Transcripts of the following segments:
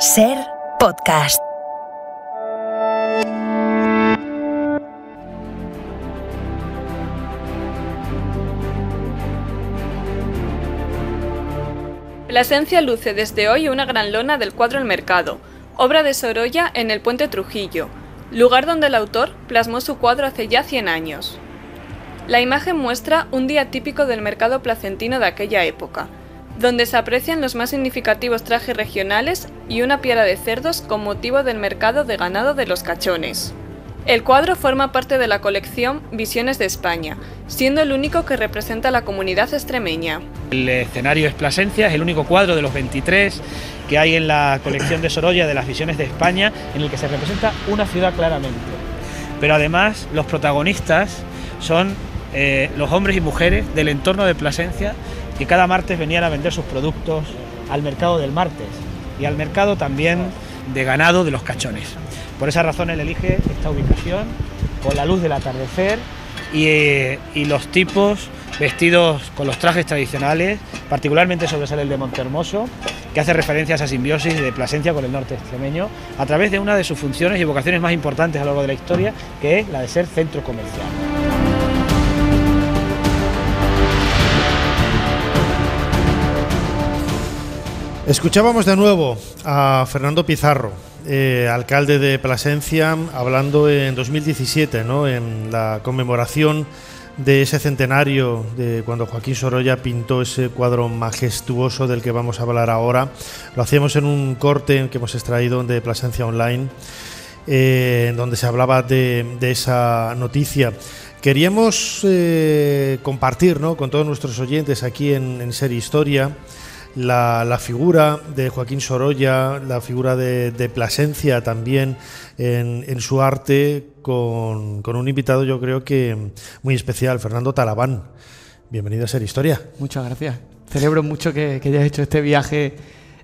Ser Podcast. Plasencia luce desde hoy una gran lona del cuadro El Mercado, obra de Sorolla en el Puente Trujillo, lugar donde el autor plasmó su cuadro hace ya 100 años. La imagen muestra un día típico del mercado placentino de aquella época, donde se aprecian los más significativos trajes regionales y una piara de cerdos con motivo del mercado de ganado de Los Cachones. El cuadro forma parte de la colección Visiones de España, siendo el único que representa a la comunidad extremeña. El escenario es Plasencia, es el único cuadro de los 23 que hay en la colección de Sorolla de las Visiones de España, en el que se representa una ciudad claramente. Pero además los protagonistas son los hombres y mujeres del entorno de Plasencia, que cada martes venían a vender sus productos al mercado del martes y al mercado también de ganado de Los Cachones. Por esa razón él elige esta ubicación con la luz del atardecer y los tipos vestidos con los trajes tradicionales. Particularmente sobresale el de Montehermoso, que hace referencia a esa simbiosis de Plasencia con el norte extremeño a través de una de sus funciones y vocaciones más importantes a lo largo de la historia, que es la de ser centro comercial. Escuchábamos de nuevo a Fernando Pizarro, alcalde de Plasencia, hablando en 2017, ¿no?, en la conmemoración de ese centenario de cuando Joaquín Sorolla pintó ese cuadro majestuoso del que vamos a hablar ahora. Lo hacíamos en un corte que hemos extraído de Plasencia Online, donde se hablaba de esa noticia. Queríamos compartir, ¿no?, con todos nuestros oyentes aquí en Ser Historia la figura de Joaquín Sorolla, la figura de Plasencia también en su arte, con un invitado yo creo que muy especial, Fernando Talabán. Bienvenido a Ser Historia. Muchas gracias. Celebro mucho que hayas hecho este viaje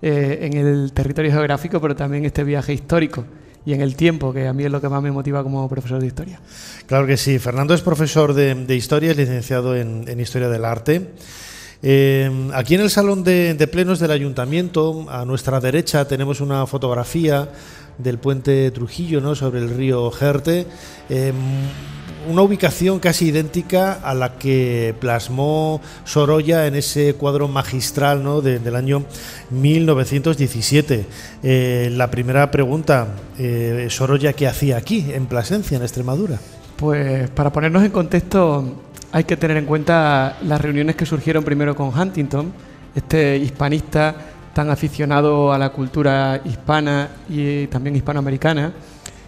en el territorio geográfico, pero también este viaje histórico y en el tiempo, que a mí es lo que más me motiva como profesor de historia. Claro que sí. Fernando es profesor de historia, es licenciado en Historia del Arte. Aquí en el salón de plenos del ayuntamiento, a nuestra derecha, tenemos una fotografía del puente Trujillo, ¿no?, sobre el río Jerte, una ubicación casi idéntica a la que plasmó Sorolla en ese cuadro magistral, ¿no?, del año 1917. La primera pregunta, Sorolla, ¿qué hacía aquí en Plasencia, en Extremadura? Pues para ponernos en contexto, hay que tener en cuenta las reuniones que surgieron primero con Huntington, este hispanista tan aficionado a la cultura hispana y también hispanoamericana,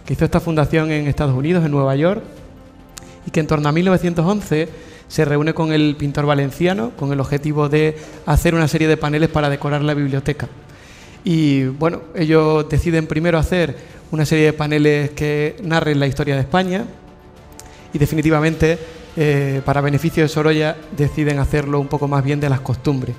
que hizo esta fundación en Estados Unidos, en Nueva York, y que en torno a 1911 se reúne con el pintor valenciano con el objetivo de hacer una serie de paneles para decorar la biblioteca. Y bueno, ellos deciden primero hacer una serie de paneles que narren la historia de España y definitivamente para beneficio de Sorolla deciden hacerlo un poco más bien de las costumbres.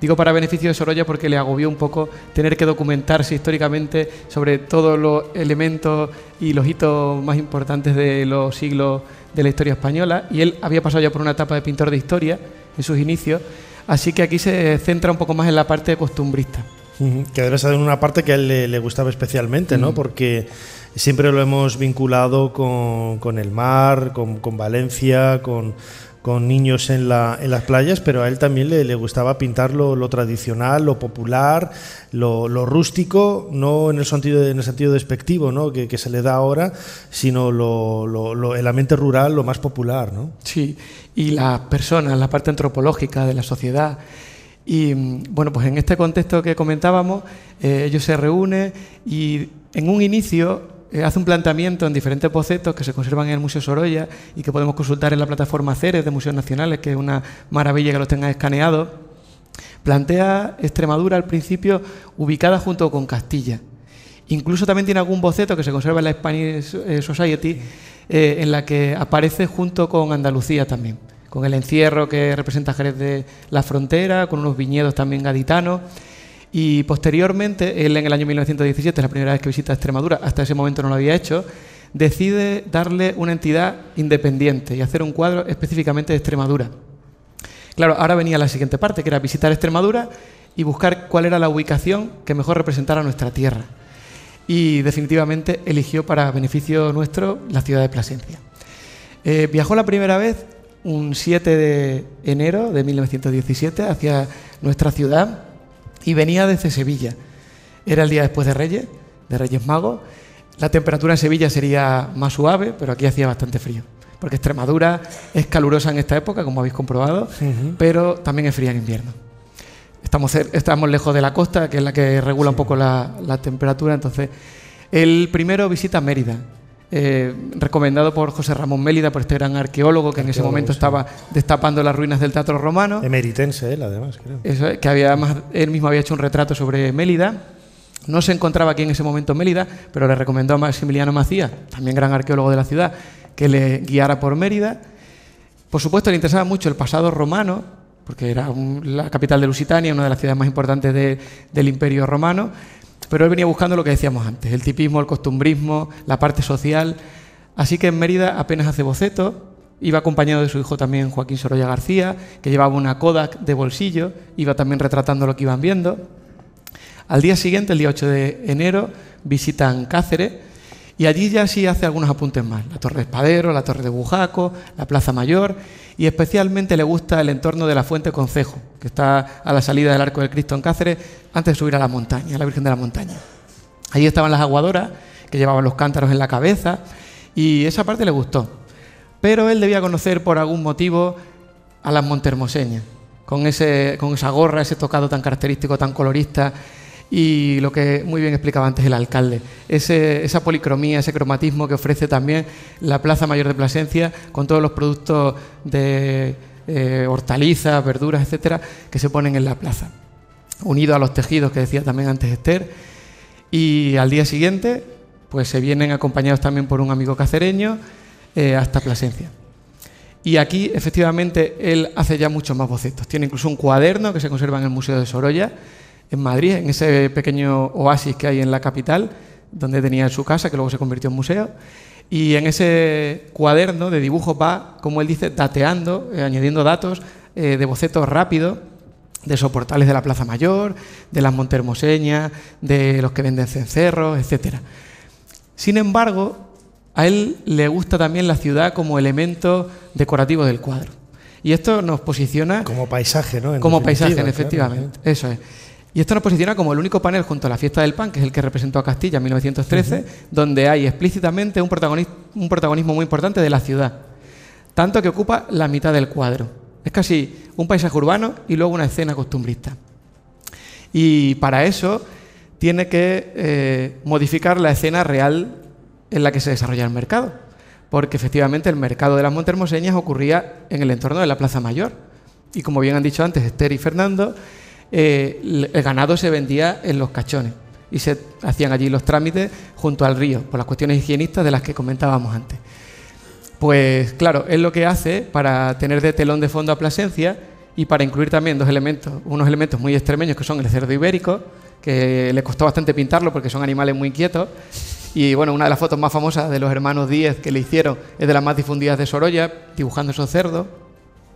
Digo para beneficio de Sorolla porque le agobió un poco tener que documentarse históricamente sobre todos los elementos y los hitos más importantes de los siglos de la historia española, y él había pasado ya por una etapa de pintor de historia en sus inicios, así que aquí se centra un poco más en la parte costumbrista. Que debe ser una parte que a él le gustaba especialmente, ¿no? Porque siempre lo hemos vinculado con el mar, con Valencia, con niños en las playas, pero a él también le gustaba pintar lo tradicional, lo popular, lo rústico, no en el sentido despectivo, ¿no?, que se le da ahora, sino el ambiente rural, lo más popular, ¿no? Sí, y las personas, la parte antropológica de la sociedad. Y bueno, pues en este contexto que comentábamos, ellos se reúnen y en un inicio hace un planteamiento en diferentes bocetos que se conservan en el Museo Sorolla y que podemos consultar en la plataforma CERES de Museos Nacionales, que es una maravilla que los tengan escaneados. Plantea Extremadura al principio ubicada junto con Castilla. Incluso también tiene algún boceto que se conserva en la Spanish Society en la que aparece junto con Andalucía también, con el encierro que representa Jerez de la Frontera, con unos viñedos también gaditanos. Y posteriormente, él en el año 1917, la primera vez que visita Extremadura, hasta ese momento no lo había hecho, decide darle una entidad independiente y hacer un cuadro específicamente de Extremadura. Claro, ahora venía la siguiente parte, que era visitar Extremadura y buscar cuál era la ubicación que mejor representara nuestra tierra. Y definitivamente eligió para beneficio nuestro la ciudad de Plasencia. Viajó la primera vez un 7 de enero de 1917 hacia nuestra ciudad y venía desde Sevilla. Era el día después de Reyes Magos. La temperatura en Sevilla sería más suave, pero aquí hacía bastante frío, porque Extremadura es calurosa en esta época, como habéis comprobado, pero también es fría en invierno. Estamos lejos de la costa, que es la que regula un poco la temperatura. Entonces, el primero visita Mérida, recomendado por José Ramón Mélida, por este gran arqueólogo que en ese momento estaba destapando las ruinas del Teatro Romano. Emeritense él, además, creo. Eso es, que además él mismo había hecho un retrato sobre Mélida. No se encontraba aquí en ese momento Mélida, pero le recomendó a Maximiliano Macías, también gran arqueólogo de la ciudad, que le guiara por Mérida. Por supuesto, le interesaba mucho el pasado romano, porque era la capital de Lusitania, una de las ciudades más importantes del Imperio Romano, pero él venía buscando lo que decíamos antes, el tipismo, el costumbrismo, la parte social. Así que en Mérida apenas hace bocetos, iba acompañado de su hijo también Joaquín Sorolla García, que llevaba una Kodak de bolsillo, iba también retratando lo que iban viendo. Al día siguiente, el día 8 de enero, visitan Cáceres y allí ya sí hace algunos apuntes más. La Torre de Espadero, la Torre de Bujaco, la Plaza Mayor, y especialmente le gusta el entorno de la Fuente Concejo, que está a la salida del Arco del Cristo en Cáceres, antes de subir a la montaña, a la Virgen de la Montaña. Allí estaban las aguadoras, que llevaban los cántaros en la cabeza, y esa parte le gustó. Pero él debía conocer por algún motivo a las montermoseñas, con esa gorra, ese tocado tan característico, tan colorista, y lo que muy bien explicaba antes el alcalde, esa policromía, ese cromatismo que ofrece también la Plaza Mayor de Plasencia, con todos los productos de hortalizas, verduras, etcétera, que se ponen en la plaza, unido a los tejidos que decía también antes Esther. Y al día siguiente pues se vienen acompañados también por un amigo cacereño hasta Plasencia. Y aquí efectivamente él hace ya muchos más bocetos, tiene incluso un cuaderno que se conserva en el Museo de Sorolla en Madrid, en ese pequeño oasis que hay en la capital, donde tenía su casa, que luego se convirtió en museo. Y en ese cuaderno de dibujos va, como él dice, dateando, añadiendo datos de bocetos rápidos, de soportales de la Plaza Mayor, de las montermoseñas, de los que venden cencerros, etc. Sin embargo, a él le gusta también la ciudad como elemento decorativo del cuadro. Y esto nos posiciona... Como paisaje, ¿no? Como paisaje, efectivamente. Claro. Eso es. Y esto nos posiciona como el único panel junto a la Fiesta del Pan, que es el que representó a Castilla en 1913, donde hay explícitamente un protagonismo muy importante de la ciudad, tanto que ocupa la mitad del cuadro. Es casi un paisaje urbano y luego una escena costumbrista. Y para eso tiene que modificar la escena real en la que se desarrolla el mercado, porque efectivamente el mercado de las montermoseñas ocurría en el entorno de la Plaza Mayor. Y como bien han dicho antes Esther y Fernando, el ganado se vendía en los cachones y se hacían allí los trámites junto al río, por las cuestiones higienistas de las que comentábamos antes. Pues claro, él lo que hace para tener de telón de fondo a Plasencia y para incluir también unos elementos muy extremeños, que son el cerdo ibérico, que le costó bastante pintarlo porque son animales muy quietos. Y bueno, una de las fotos más famosas de los hermanos Díez que le hicieron es de las más difundidas de Sorolla, dibujando esos cerdos.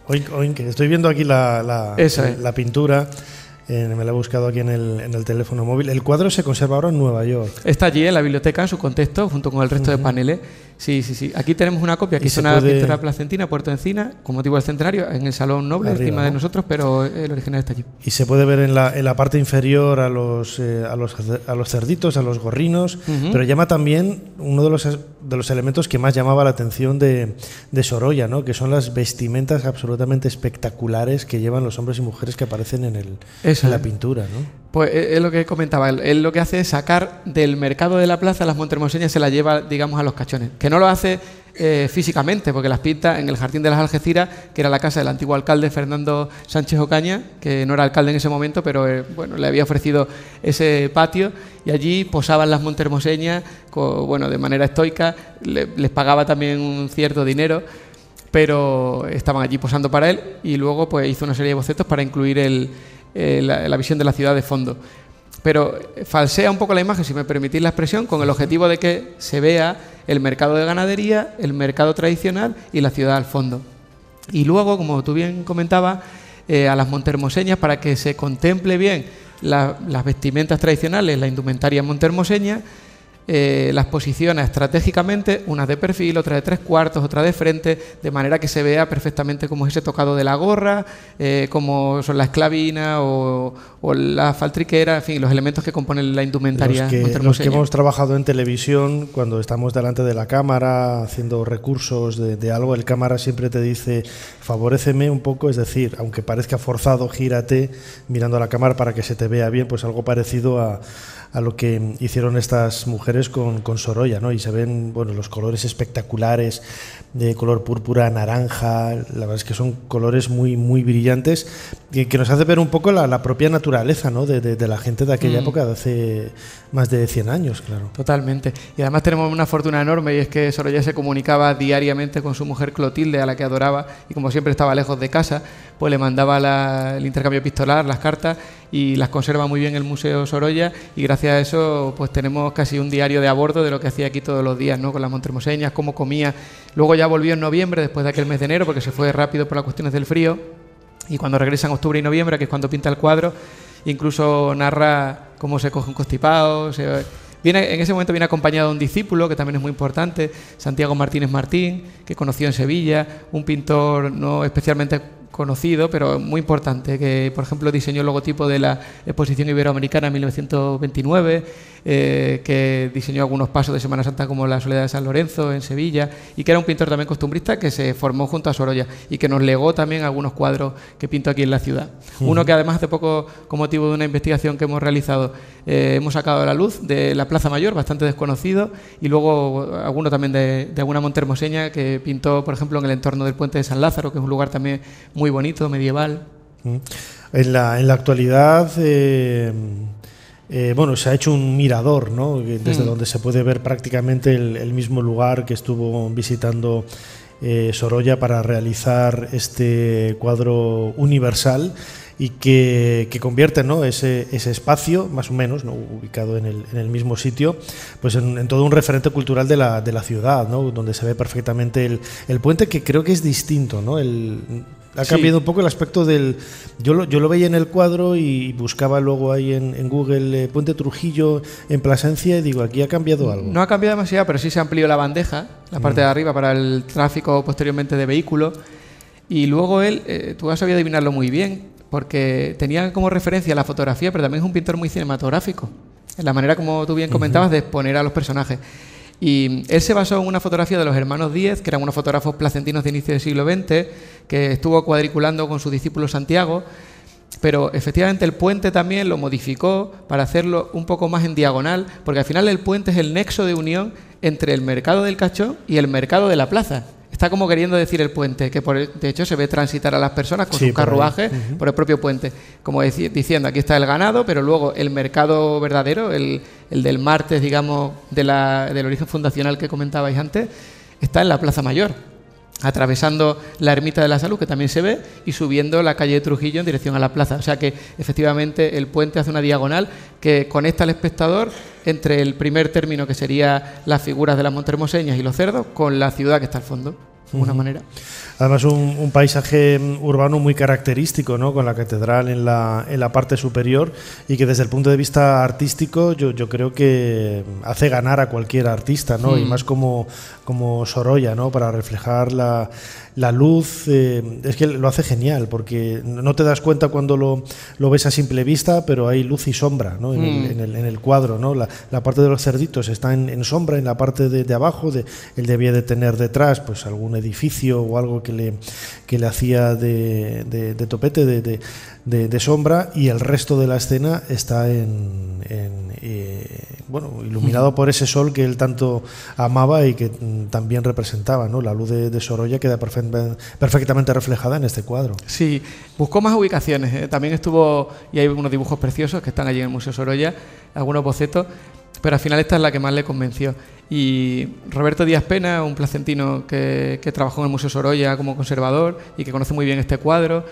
Oink, estoy viendo aquí la pintura. Me la he buscado aquí en el teléfono móvil. El cuadro se conserva ahora en Nueva York. Está allí en la biblioteca, en su contexto, junto con el resto de paneles. Sí. Aquí tenemos una copia, que es una pintura placentina, Puerto Encina, con motivo del centenario, en el Salón Noble, arriba, encima de nosotros, pero el original está allí. Y se puede ver en la parte inferior a los cerditos, a los gorrinos, pero llama también uno de los elementos que más llamaba la atención de Sorolla, ¿no? Que son las vestimentas absolutamente espectaculares que llevan los hombres y mujeres que aparecen en la pintura, ¿no? Pues es lo que comentaba, él lo que hace es sacar del mercado de la plaza las montermoseñas, se las lleva, digamos, a los cachones, que no lo hace físicamente, porque las pinta en el Jardín de las Algeciras, que era la casa del antiguo alcalde Fernando Sánchez Ocaña, que no era alcalde en ese momento, pero le había ofrecido ese patio, y allí posaban las montermoseñas de manera estoica, les pagaba también un cierto dinero, pero estaban allí posando para él, y luego pues hizo una serie de bocetos para incluir la visión de la ciudad de fondo. Pero falsea un poco la imagen, si me permitís la expresión, con el objetivo de que se vea el mercado de ganadería, el mercado tradicional y la ciudad al fondo. Y luego, como tú bien comentabas, a las montermoseñas para que se contemple bien las vestimentas tradicionales, la indumentaria montermoseña. Las posiciona estratégicamente, unas de perfil, otras de 3/4, otra de frente, de manera que se vea perfectamente cómo es ese tocado de la gorra, cómo son la esclavina o la faltriquera, en fin, los elementos que componen la indumentaria montermoseña. Los que hemos trabajado en televisión, cuando estamos delante de la cámara haciendo recursos de algo, el cámara siempre te dice, favoréceme un poco, es decir, aunque parezca forzado, gírate mirando a la cámara para que se te vea bien, pues algo parecido a lo que hicieron estas mujeres con Sorolla, ¿no? Y se ven, bueno, los colores espectaculares de color púrpura, naranja, la verdad es que son colores muy, muy brillantes que nos hace ver un poco la propia naturaleza, ¿no? de la gente de aquella época, de hace más de 100 años, claro. Totalmente. Y además tenemos una fortuna enorme, y es que Sorolla se comunicaba diariamente con su mujer Clotilde, a la que adoraba, y como siempre estaba lejos de casa, pues le mandaba el intercambio epistolar, las cartas, y las conserva muy bien el Museo Sorolla, y gracias a eso pues tenemos casi un diario de a bordo de lo que hacía aquí todos los días, ¿no? Con las montermoseñas, cómo comía. Luego ya volvió en noviembre, después de aquel mes de enero, porque se fue rápido por las cuestiones del frío, y cuando regresa en octubre y noviembre, que es cuando pinta el cuadro, incluso narra cómo se coge un constipado. En ese momento viene acompañado de un discípulo, que también es muy importante, Santiago Martínez Martín, que conoció en Sevilla, un pintor no especialmente conocido, pero muy importante, que por ejemplo diseñó el logotipo de la Exposición Iberoamericana en 1929, que diseñó algunos pasos de Semana Santa como la Soledad de San Lorenzo en Sevilla, y que era un pintor también costumbrista que se formó junto a Sorolla y que nos legó también algunos cuadros que pintó aquí en la ciudad. Uno que además hace poco, con motivo de una investigación que hemos realizado, hemos sacado a la luz, de la Plaza Mayor, bastante desconocido, y luego alguno también de alguna montermoseña que pintó, por ejemplo, en el entorno del Puente de San Lázaro, que es un lugar también muy bonito, medieval. En la actualidad, bueno, se ha hecho un mirador, ¿no? Desde donde se puede ver prácticamente el mismo lugar que estuvo visitando Sorolla para realizar este cuadro universal, y que convierte, ¿no? ese espacio, más o menos, ¿no? ubicado en el mismo sitio, pues en todo un referente cultural de la ciudad, ¿no? Donde se ve perfectamente el puente, que creo que es distinto, ¿no? Ha cambiado un poco el aspecto del... Yo lo veía en el cuadro y buscaba luego ahí en Google Puente Trujillo en Plasencia, y digo, aquí ha cambiado algo. No ha cambiado demasiado, pero sí se amplió la bandeja, la parte de arriba, para el tráfico posteriormente de vehículos. Y luego tú has sabido adivinarlo muy bien, porque tenía como referencia la fotografía, pero también es un pintor muy cinematográfico, en la manera, como tú bien comentabas, de exponer a los personajes. Y él se basó en una fotografía de los hermanos Díez, que eran unos fotógrafos placentinos de inicio del siglo XX, que estuvo cuadriculando con su discípulo Santiago, pero efectivamente el puente también lo modificó para hacerlo un poco más en diagonal, porque al final el puente es el nexo de unión entre el mercado del Cachón y el mercado de la plaza. Está como queriendo decir el puente, que de hecho se ve transitar a las personas con sus carruajes por el propio puente, como diciendo, aquí está el ganado, pero luego el mercado verdadero, el del martes, digamos, del origen fundacional que comentabais antes, está en la Plaza Mayor, atravesando la Ermita de la Salud, que también se ve, y subiendo la calle de Trujillo en dirección a la plaza. O sea que efectivamente el puente hace una diagonal que conecta al espectador entre el primer término, que sería las figuras de las montermoseñas y los cerdos, con la ciudad que está al fondo, de alguna manera. Además un paisaje urbano muy característico, ¿no? Con la catedral en la parte superior, y que desde el punto de vista artístico yo creo que hace ganar a cualquier artista, ¿no? Y más como Sorolla, ¿no? Para reflejar la luz, es que lo hace genial, porque no te das cuenta cuando lo ves a simple vista, pero hay luz y sombra, ¿no? en el cuadro, ¿no? La parte de los cerditos está en sombra, en la parte de abajo, él debía de tener detrás pues algún edificio o algo que le hacía de topete, de sombra, y el resto de la escena está bueno, iluminado por ese sol que él tanto amaba y que también representaba, ¿no? La luz de Sorolla queda perfectamente reflejada en este cuadro. Sí, buscó más ubicaciones, también estuvo, y hay unos dibujos preciosos que están allí en el Museo Sorolla, algunos bocetos, pero al final esta es la que más le convenció. Y Roberto Díaz Pena, un placentino que trabajó en el Museo Sorolla como conservador y que conoce muy bien este cuadro,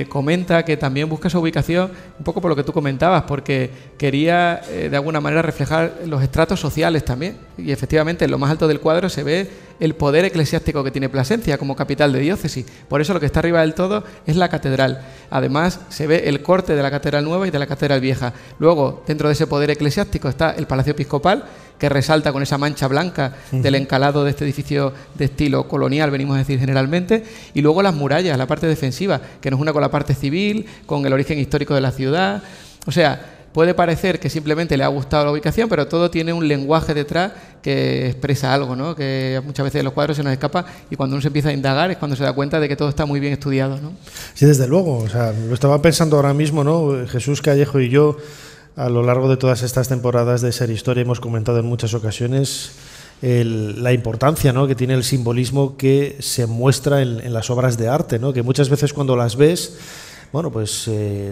comenta que también busca esa ubicación un poco por lo que tú comentabas, porque quería de alguna manera reflejar los estratos sociales también. Y efectivamente en lo más alto del cuadro se ve el poder eclesiástico que tiene Plasencia como capital de diócesis. Por eso lo que está arriba del todo es la catedral. Además se ve el corte de la catedral nueva y de la catedral vieja. Luego, dentro de ese poder eclesiástico está el Palacio Episcopal, que resalta con esa mancha blanca del encalado de este edificio de estilo colonial, venimos a decir generalmente, y luego las murallas, la parte defensiva, que nos une con la parte civil, con el origen histórico de la ciudad. O sea, puede parecer que simplemente le ha gustado la ubicación, pero todo tiene un lenguaje detrás que expresa algo, ¿no? Que muchas veces en los cuadros se nos escapa y cuando uno se empieza a indagar es cuando se da cuenta de que todo está muy bien estudiado, ¿no? Sí, desde luego. O sea, lo estaba pensando ahora mismo, ¿no? Jesús Callejo y yo, a lo largo de todas estas temporadas de Ser Historia, hemos comentado en muchas ocasiones la importancia, ¿no?, que tiene el simbolismo que se muestra en las obras de arte, ¿no? Que muchas veces cuando las ves, bueno, pues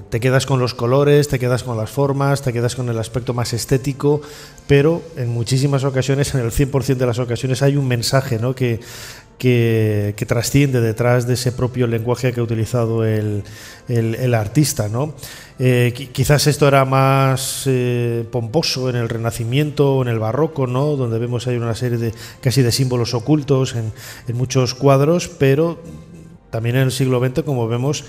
te quedas con los colores, te quedas con las formas, te quedas con el aspecto más estético, pero en muchísimas ocasiones, en el 100% de las ocasiones, hay un mensaje, ¿no?, que trasciende detrás de ese propio lenguaje que ha utilizado el artista, ¿no? Quizás esto era más pomposo en el Renacimiento o en el Barroco, ¿no?, donde vemos ahí una serie de casi de símbolos ocultos en muchos cuadros, pero también en el siglo XX, como vemos,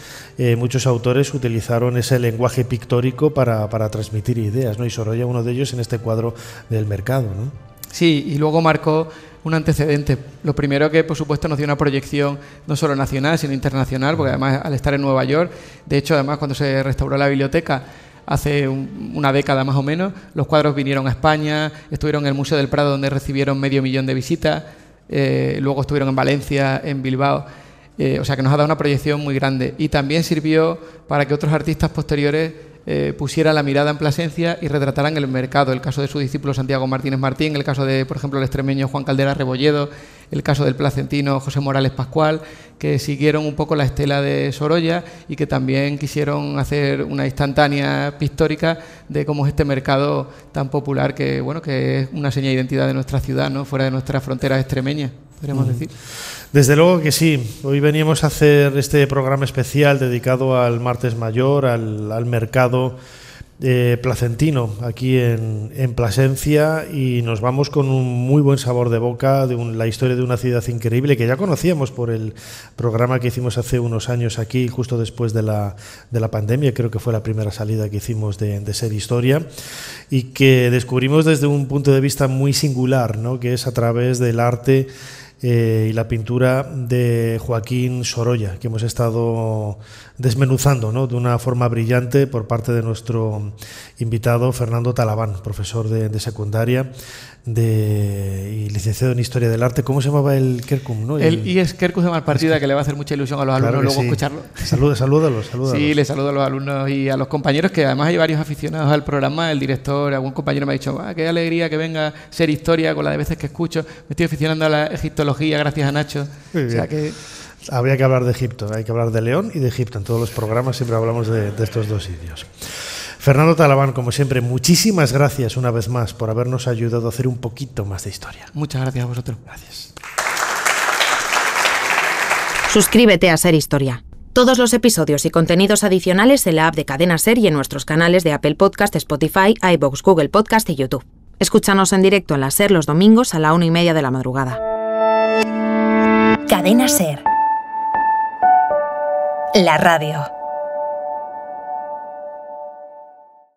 muchos autores utilizaron ese lenguaje pictórico para transmitir ideas, ¿no? Y Sorolla, uno de ellos en este cuadro del Mercado, ¿no? Sí, y luego marcó un antecedente. Lo primero que, por supuesto, nos dio una proyección no solo nacional, sino internacional, porque además al estar en Nueva York, de hecho, además cuando se restauró la biblioteca hace una década más o menos, los cuadros vinieron a España, estuvieron en el Museo del Prado, donde recibieron 500.000 de visitas, luego estuvieron en Valencia, en Bilbao. O sea que nos ha dado una proyección muy grande y también sirvió para que otros artistas posteriores pusieran la mirada en Plasencia y retrataran el mercado. El caso de su discípulo Santiago Martínez Martín, el caso de, por ejemplo, el extremeño Juan Caldera Rebolledo, el caso del placentino José Morales Pascual, que siguieron un poco la estela de Sorolla y que también quisieron hacer una instantánea pictórica de cómo es este mercado tan popular que, bueno, que es una seña de identidad de nuestra ciudad, ¿no?, fuera de nuestras fronteras extremeñas, podríamos decir. Desde luego que sí. Hoy veníamos a hacer este programa especial dedicado al Martes Mayor, al mercado placentino aquí en Plasencia, y nos vamos con un muy buen sabor de boca de la historia de una ciudad increíble que ya conocíamos por el programa que hicimos hace unos años aquí, justo después de la pandemia. Creo que fue la primera salida que hicimos de Ser Historia, y que descubrimos desde un punto de vista muy singular, ¿no?, que es a través del arte y la pintura de Joaquín Sorolla, que hemos estado desmenuzando, ¿no?, de una forma brillante por parte de nuestro invitado Fernando Talabán, profesor de secundaria y licenciado en Historia del Arte. ¿Cómo se llamaba el Kerkum, no? El IES Kerkus de Malpartida, que le va a hacer mucha ilusión a los alumnos, claro, luego sí, escucharlo. Salúdalos. Sí, le saludo a los alumnos y a los compañeros, que además hay varios aficionados al programa. El director, algún compañero me ha dicho, qué alegría que venga Ser Historia con la de veces que escucho. Me estoy aficionando a la egiptología gracias a Nacho. Muy bien. O sea que habría que hablar de Egipto, hay que hablar de León y de Egipto. En todos los programas siempre hablamos de estos dos sitios. Fernando Talabán, como siempre, muchísimas gracias una vez más por habernos ayudado a hacer un poquito más de historia. Muchas gracias a vosotros. Gracias. Suscríbete a Ser Historia. Todos los episodios y contenidos adicionales en la app de Cadena Ser y en nuestros canales de Apple Podcast, Spotify, iVoox, Google Podcast y YouTube. Escúchanos en directo en la Ser los domingos a la 1:30 de la madrugada. Cadena Ser. La radio.